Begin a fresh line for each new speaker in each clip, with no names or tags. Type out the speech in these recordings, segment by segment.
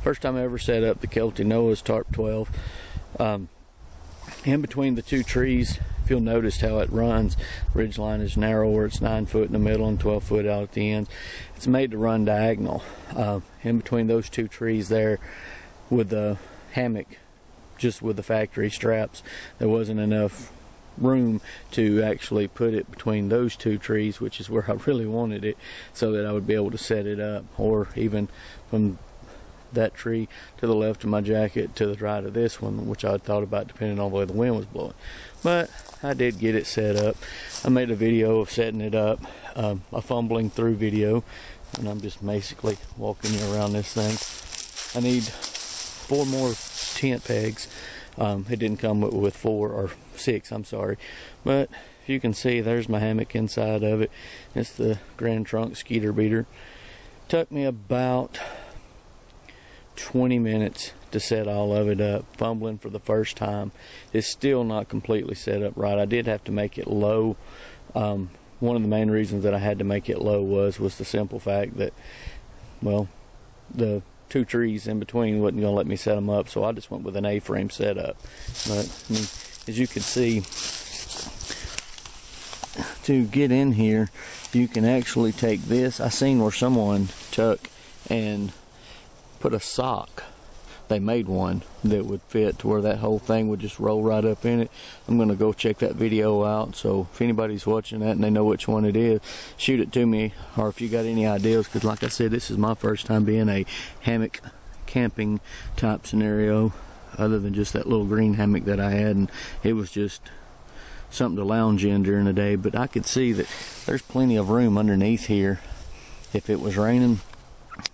First time I ever set up the Kelty Noah's Tarp 12. In between the two trees, if you'll notice how it runs, ridge line is narrower. It's 9 foot in the middle and 12 foot out at the ends. It's made to run diagonal. In between those two trees there, with the hammock, just with the factory straps, there wasn't enough room to actually put it between those two trees, which is where I really wanted it, so that I would be able to set it up, or even from that tree to the left of my jacket to the right of this one, which I had thought about depending on the way the wind was blowing. But I did get it set up. I made a video of setting it up, a fumbling through video, and I'm just basically walking you around this thing. I need 4 more tent pegs. It didn't come with 4 or 6, I'm sorry, but if you can see, there's my hammock inside of it. It's the Grand Trunk Skeeter beater. Took me about 20 minutes to set all of it up, fumbling for the first time. It's still not completely set up right. I did have to make it low. One of the main reasons that I had to make it low was the simple fact that, well, the 2 trees in between wasn't going to let me set them up, so I just went with an A-frame setup. But I mean, as you can see, to get in here, you can actually take this. I seen where someone took and put a sock. They made one that would fit to where that whole thing would just roll right up in it. I'm going to go check that video out, so if anybody's watching that and they know which one it is, shoot it to me, or if you got any ideas, because like I said, this is my first time being a hammock camping type scenario, other than just that little green hammock that I had, and it was just something to lounge in during the day. But I could see that there's plenty of room underneath here if it was raining,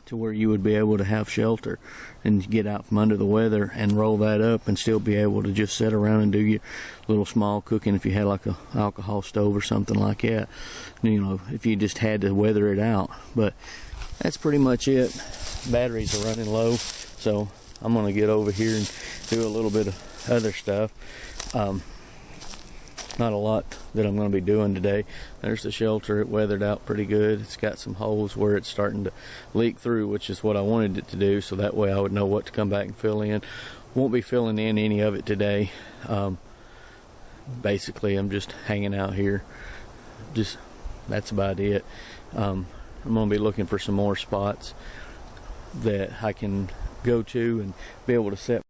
to where you would be able to have shelter and get out from under the weather and roll that up and still be able to just sit around and do your little small cooking if you had like a alcohol stove or something like that, you know, if you just had to weather it out. But that's pretty much it. Batteries are running low, so I'm going to get over here and do a little bit of other stuff. Not a lot that I'm going to be doing today. There's the shelter. It weathered out pretty good. It's got some holes where it's starting to leak through, which is what I wanted it to do, so that way I would know what to come back and fill in. Won't be filling in any of it today. Basically, I'm just hanging out here. That's about it. I'm going to be looking for some more spots that I can go to and be able to set